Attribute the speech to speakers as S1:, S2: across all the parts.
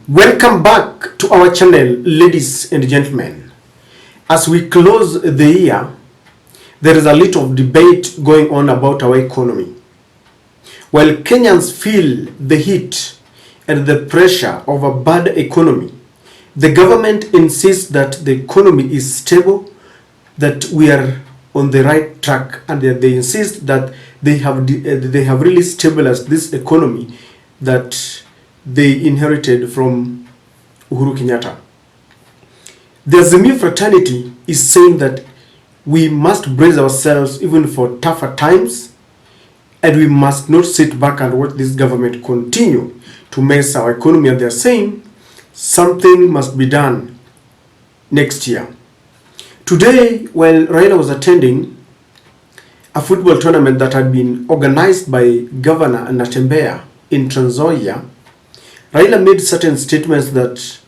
S1: Welcome back to our channel, ladies and gentlemen. As we close the year, there is a little of debate going on about our economy. While Kenyans feel the heat and the pressure of a bad economy, the government insists that the economy is stable, that we are on the right track, and they insist that they have really stabilized this economy that they inherited from Uhuru Kenyatta. The Azimio fraternity is saying that we must brace ourselves even for tougher times, and we must not sit back and watch this government continue to mess our economy. And they're saying something must be done next year. Today, while Raila was attending a football tournament that had been organized by Governor Natembeya in Trans Nzoia, Raila made certain statements that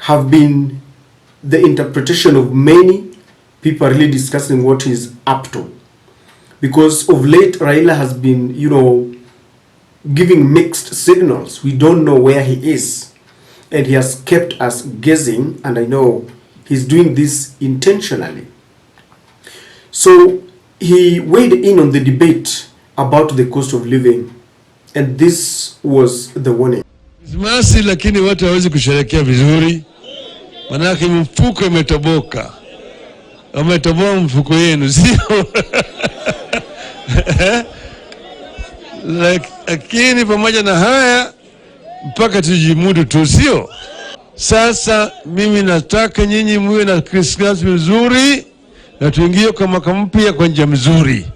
S1: have been the interpretation of many people really discussing what he's up to. Because of late, Raila has been, giving mixed signals. We don't know where he is. And he has kept us guessing, and I know he's doing this intentionally. So he weighed in on the debate about the cost of living, and this was the warning.
S2: Xmas, lakini watu hawezi kusherehekea vizuri, manake mfuko umetoboka. Umetoboa mfuko yenu, sio? Lakini pamoja na haya mpaka tujimudu tu, sio? Sasa mimi nataka nyinyi muwe na Christmas mzuri na tuingie kwa mwaka mpya kwa njia mzuri.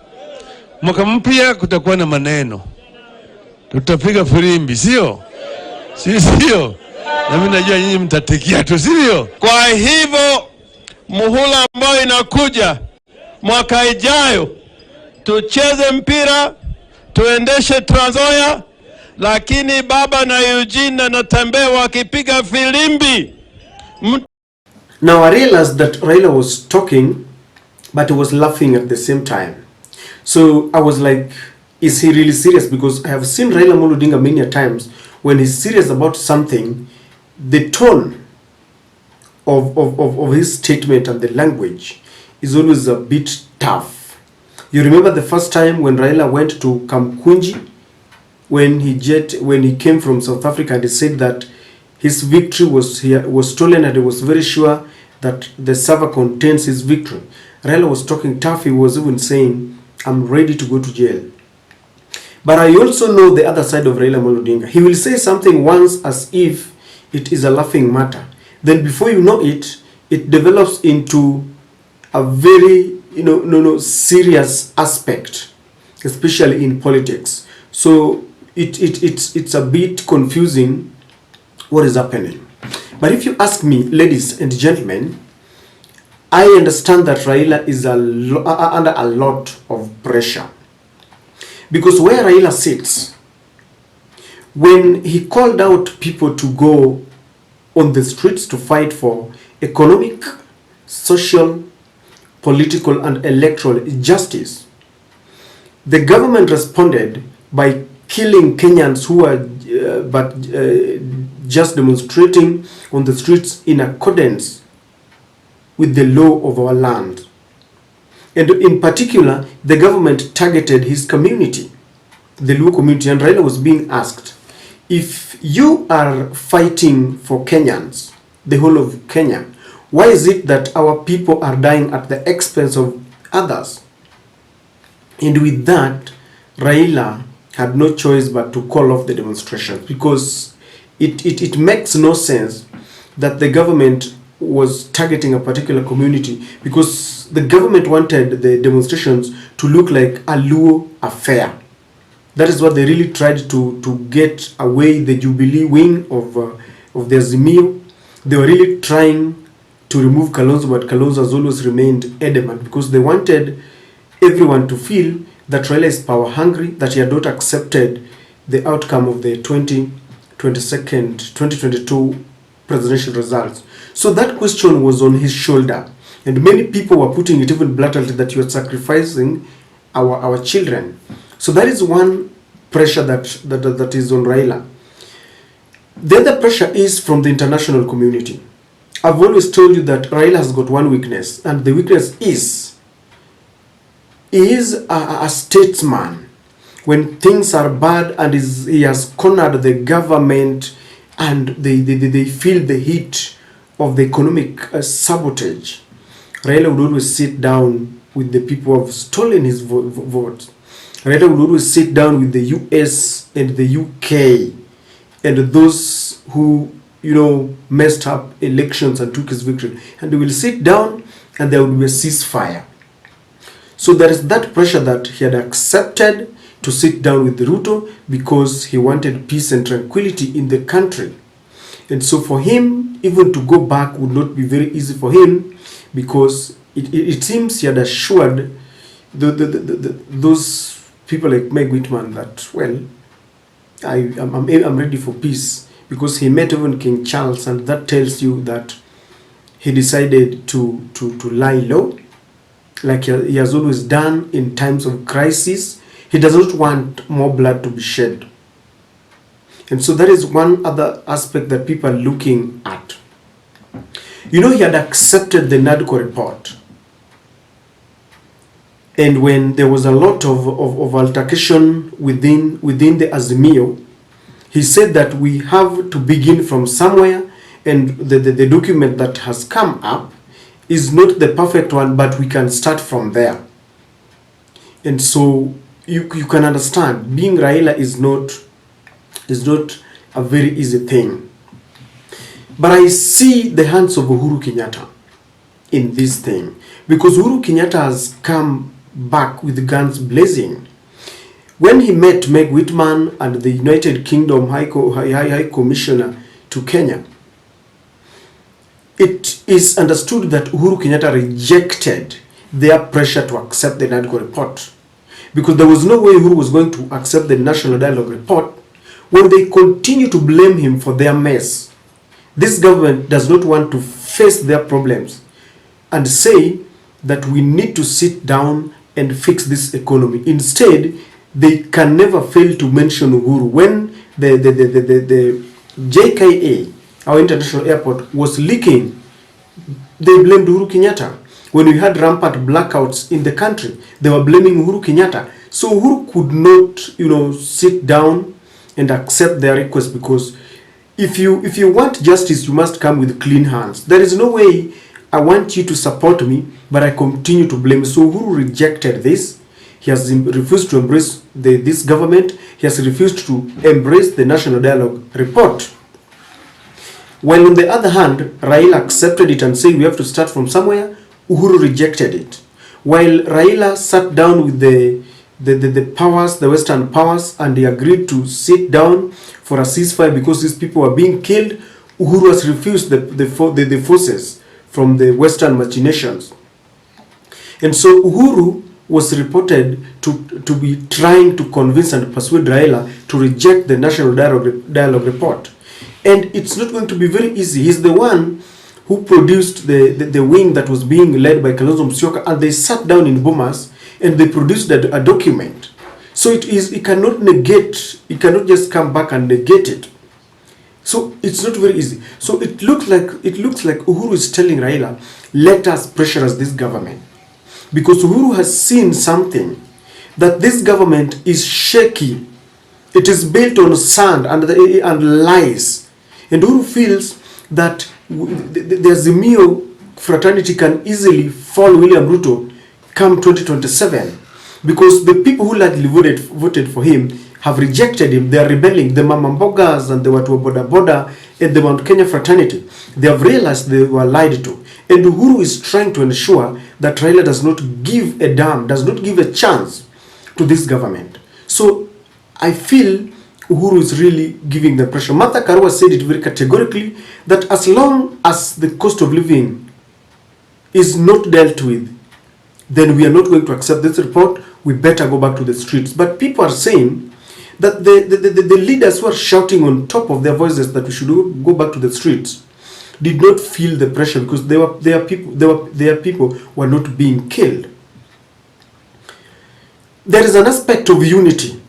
S2: Mwaka mpya kutakuwa na maneno, tutapiga firimbi, sio? Sio? Na mimi najua nyinyi mtatikia tu, sio?
S3: Kwa hivyo muhula ambao inakuja mwaka ijayo, tucheze mpira, tuendeshe Trans Nzoia, lakini baba na Eugene na Natembeya wakipiga filimbi.
S1: Now I realized that Raila was talking, but he was laughing at the same time. So I was like, is he really serious? Because I have seen Raila Odinga many times. When he's serious about something, the tone of his statement and the language is always a bit tough. You remember the first time when Raila went to Kamkunji, when he came from South Africa, and he said that his victory was stolen, and he was very sure that the server contains his victory. Raila was talking tough. He was even saying, I'm ready to go to jail. But I also know the other side of Raila Odinga. He will say something once as if it is a laughing matter. Then before you know it, it develops into a very serious aspect, especially in politics. So it's a bit confusing what is happening. But if you ask me, ladies and gentlemen, I understand that Raila is under a lot of pressure. Because where Raila sits, when he called out people to go on the streets to fight for economic, social, political, and electoral justice, the government responded by killing Kenyans who are just demonstrating on the streets in accordance with the law of our land. And in particular, the government targeted his community, the Luo community, and Raila was being asked, if you are fighting for Kenyans, the whole of Kenya, why is it that our people are dying at the expense of others? And with that, Raila had no choice but to call off the demonstrations, because it makes no sense that the government was targeting a particular community, because the government wanted the demonstrations to look like a Luo affair. That is what they really tried to get away the Jubelee wing of the Azimio. They were really trying to remove Kalonzo, but Kalonzo has always remained adamant, because they wanted everyone to feel that Raila is power hungry, that he had not accepted the outcome of the 2022 presidential results. So that question was on his shoulder, and many people were putting it even bluntly that you are sacrificing our children. So that is one pressure that is on Raila. The other pressure is from the international community. I've always told you that Raila has got one weakness, and the weakness is he is a statesman. When things are bad and he has cornered the government and they feel the heat of the economic sabotage, Raila would always sit down with the people who have stolen his vote. Raila would always sit down with the US and the UK and those who, you know, messed up elections and took his victory. And they will sit down and there will be a ceasefire. So there is that pressure that he had accepted to sit down with the Ruto because he wanted peace and tranquility in the country. And so for him, even to go back would not be very easy for him, because it seems he had assured those people like Meg Whitman that, well, I'm ready for peace, because he met even King Charles, and that tells you that he decided to lie low, like he has always done in times of crisis. He does not want more blood to be shed. And so that is one other aspect that people are looking at. You know, he had accepted the NADCO report. And when there was a lot of altercation within the Azimio, he said that we have to begin from somewhere, and the document that has come up is not the perfect one, but we can start from there. And so you can understand, being Raila is not a very easy thing. But I see the hands of Uhuru Kenyatta in this thing, because Uhuru Kenyatta has come back with guns blazing. When he met Meg Whitman and the United Kingdom High Commissioner to Kenya, it is understood that Uhuru Kenyatta rejected their pressure to accept the NADCO report, because there was no way Uhuru was going to accept the National Dialogue report when they continue to blame him for their mess. This government does not want to face their problems and say that we need to sit down and fix this economy. Instead, they can never fail to mention Uhuru. When the JKA, our international airport, was leaking, they blamed Uhuru Kenyatta. When we had rampant blackouts in the country, they were blaming Uhuru Kenyatta. So Uhuru could not, sit down and accept their request, because if you want justice, you must come with clean hands. There is no way I want you to support me, but I continue to blame. So Uhuru rejected this. He has refused to embrace this government. He has refused to embrace the National Dialogue report. While on the other hand, Raila accepted it and said we have to start from somewhere, Uhuru rejected it. While Raila sat down with the powers, the Western powers, and they agreed to sit down for a ceasefire because these people were being killed, Uhuru has refused the forces from the Western machinations. And so Uhuru was reported to be trying to convince and persuade Raila to reject the National Dialogue report. And it's not going to be very easy. He's the one who produced the wing that was being led by Kalonzo Musyoka, and they sat down in Bomas and they produced a document. So it cannot negate, it cannot just come back and negate it. So it's not very easy. So it looks like Uhuru is telling Raila, let us pressurize this government, because Uhuru has seen something, that this government is shaky. It is built on sand and lies. And Uhuru feels that the Azimio fraternity can easily fall William Ruto come 2027, because the people who likely voted for him have rejected him. They are rebelling. The Mamambogas and the Watu Boda and the Mount Kenya fraternity, they have realized they were lied to. And Uhuru is trying to ensure that Raila does not give a damn, does not give a chance to this government. So I feel Uhuru is really giving the pressure. Martha Karua said it very categorically, that as long as the cost of living is not dealt with, then we are not going to accept this report. We better go back to the streets. But people are saying that the leaders who are shouting on top of their voices that we should go back to the streets did not feel the pressure, because their people were not being killed. There is an aspect of unity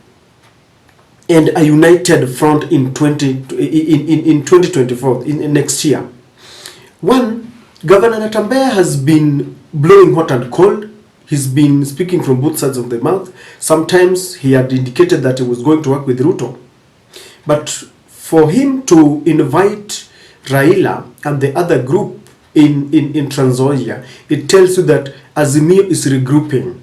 S1: and a united front in 2024, in next year. One, Governor Natambea has been blowing hot and cold. He's been speaking from both sides of the mouth. Sometimes he had indicated that he was going to work with Ruto. But for him to invite Raila and the other group in Trans Nzoia, it tells you that Azimio is regrouping.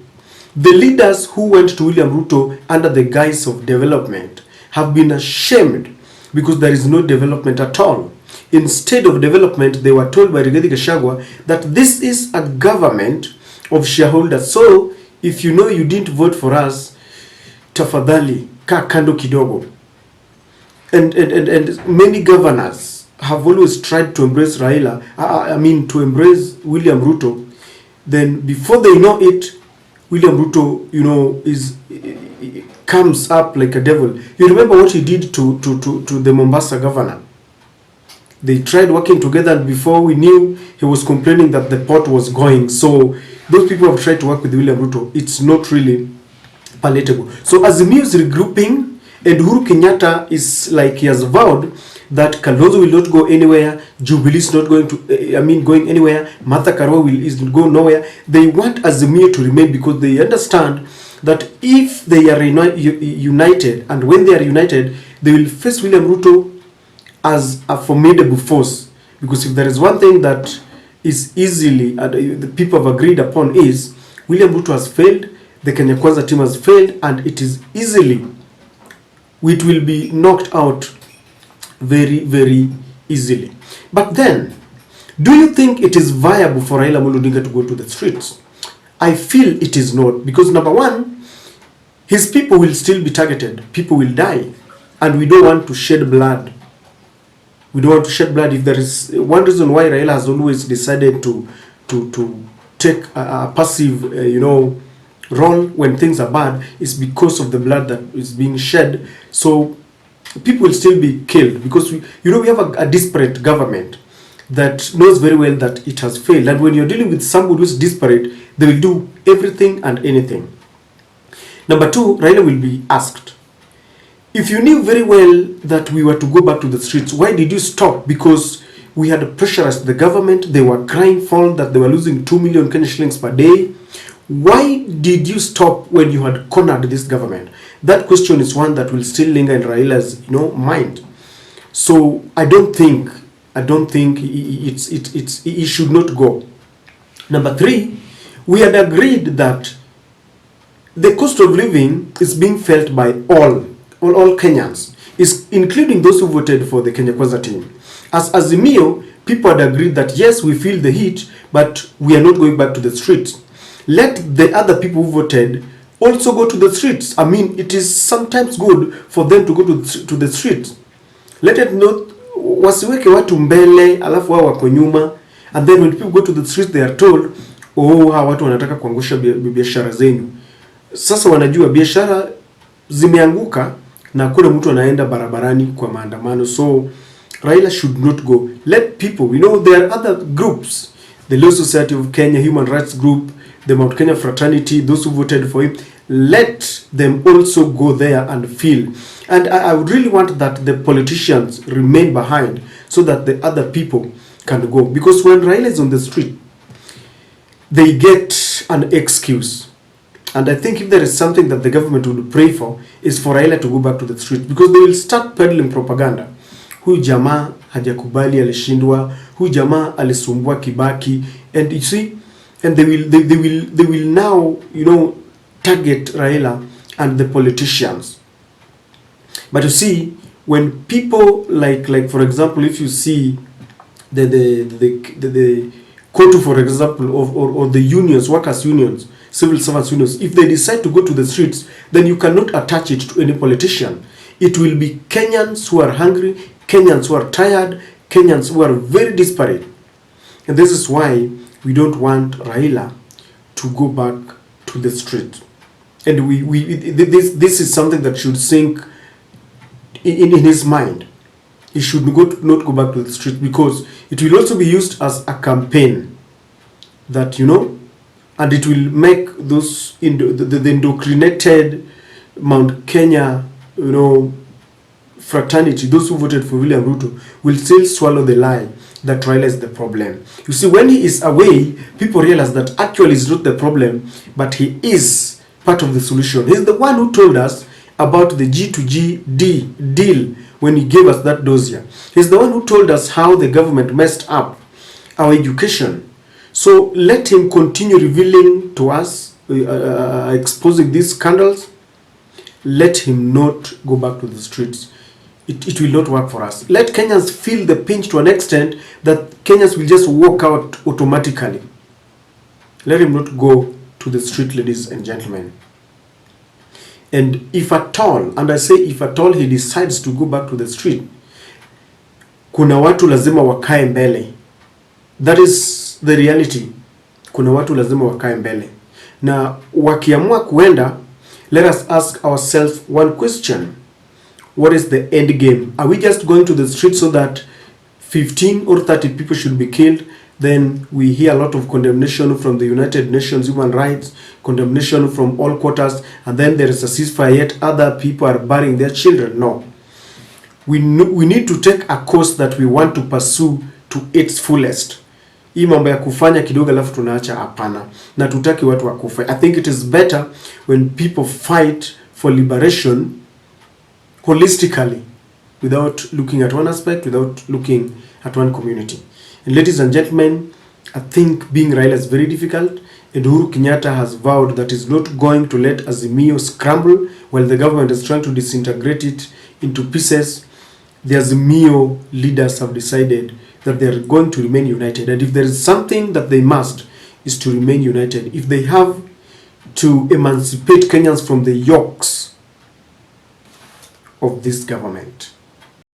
S1: The leaders who went to William Ruto under the guise of development have been ashamed because there is no development at all. Instead of development, they were told by Rigathi Gachagua that this is a government of shareholders. So if you know you didn't vote for us, tafadhali kaa kando kidogo. And many governors have always tried to embrace Raila, to embrace William Ruto. Then before they know it, William Ruto, comes up like a devil. You remember what he did to the Mombasa governor? They tried working together, and before we knew, he was complaining that the pot was going. So those people have tried to work with William Ruto. It's not really palatable. So Azimio is regrouping, and Uhuru Kenyatta is like, he has vowed that Kalonzo will not go anywhere, Jubelee is not going to, going anywhere, Martha Karua is go nowhere. They want Azimio to remain because they understand that if they are united, and when they are united, they will face William Ruto as a formidable force. Because if there is one thing that is easily, the people have agreed upon, is William Ruto has failed, the Kenya Kwanza team has failed, and it is easily, it will be knocked out very, very easily. But then, do you think it is viable for Raila Odinga to go to the streets? I feel it is not, because number one, his people will still be targeted, people will die, and we don't want to shed blood. We don't want to shed blood. If there is one reason why Raila has always decided to take a passive, role when things are bad, is because of the blood that is being shed. So people will still be killed because we have a disparate government that knows very well that it has failed. And when you're dealing with somebody who's disparate, they will do everything and anything. Number two, Raila will be asked, if you knew very well that we were to go back to the streets, why did you stop? Because we had pressurized the government. They were crying foul that they were losing 2 million Kenya shillings per day. Why did you stop when you had cornered this government? That question is one that will still linger in Raila's mind. So I don't think it should not go. Number three, we had agreed that the cost of living is being felt by all Kenyans, including those who voted for the Kenya Kwanza team. As Azimio, people had agreed that yes, we feel the heat, but we are not going back to the streets. Let the other people who voted also go to the streets. It is sometimes good for them to go to the streets. Let it not, wasiweke watu mbele, alafu wao wako nyuma, and then when people go to the streets, they are told, hawa watu wanataka kuangusha biashara zenu. Sasa wanajua biashara zimeanguka na kuna mtu anaenda barabarani kwa maandamano. So Raila should not go. Let people, there are other groups, the Law Society of Kenya, Human Rights Group, the Mount Kenya Fraternity, those who voted for him, let them also go there and feel. And I would really want that the politicians remain behind so that the other people can go. Because when Raila is on the street, they get an excuse. And I think if there is something that the government would pray for, is for Raila to go back to the street, because they will start peddling propaganda. Huyu jamaa hajakubali alishindwa, huyu jamaa alisumbua Kibaki, and you see, and they will now target Raila and the politicians. But you see, when people like for example, if you see the KOTU, for example, or the unions, workers unions, civil servants unions, if they decide to go to the streets, then you cannot attach it to any politician. It will be Kenyans who are hungry, Kenyans who are tired, Kenyans who are very disparate. And this is why we don't want Raila to go back to the street. And this is something that should sink in his mind. He should not go back to the street, because it will also be used as a campaign that, and it will make those the indoctrinated Mount Kenya fraternity, those who voted for William Ruto, will still swallow the lie that Raila is the problem. You see, when he is away, people realize that actually he's not the problem, but he is part of the solution. He's the one who told us about the G2G deal when he gave us that dossier. He's the one who told us how the government messed up our education. So let him continue revealing to us, exposing these scandals. Let him not go back to the streets. It will not work for us. Let Kenyans feel the pinch to an extent that Kenyans will just walk out automatically. Let him not go to the street, ladies and gentlemen. And if at all, and I say if at all he decides to go back to the street, kuna watu lazima wakae mbele. That is the reality. Kuna watu lazima wakae mbele. Na wakiamua kuenda, let us ask ourselves one question. What is the end game? Are we just going to the street so that 15 or 30 people should be killed? Then we hear a lot of condemnation from the United Nations Human Rights, condemnation from all quarters, and then there is a ceasefire, yet other people are burying their children. No. We need to take a course that we want to pursue to its fullest. Hii mambo ya kufanya kidogo alafu tunaacha, hapana. Na tutaki watu wakufe. I think it is better when people fight for liberation holistically, without looking at one aspect, without looking at one community. And ladies and gentlemen, I think being Raila is very difficult, and Uhuru Kenyatta has vowed that he's not going to let Azimio scramble while the government is trying to disintegrate it into pieces. The Azimio leaders have decided that they are going to remain united, and if there is something that they must, is to remain united. If they have to emancipate Kenyans from the yokes of this government,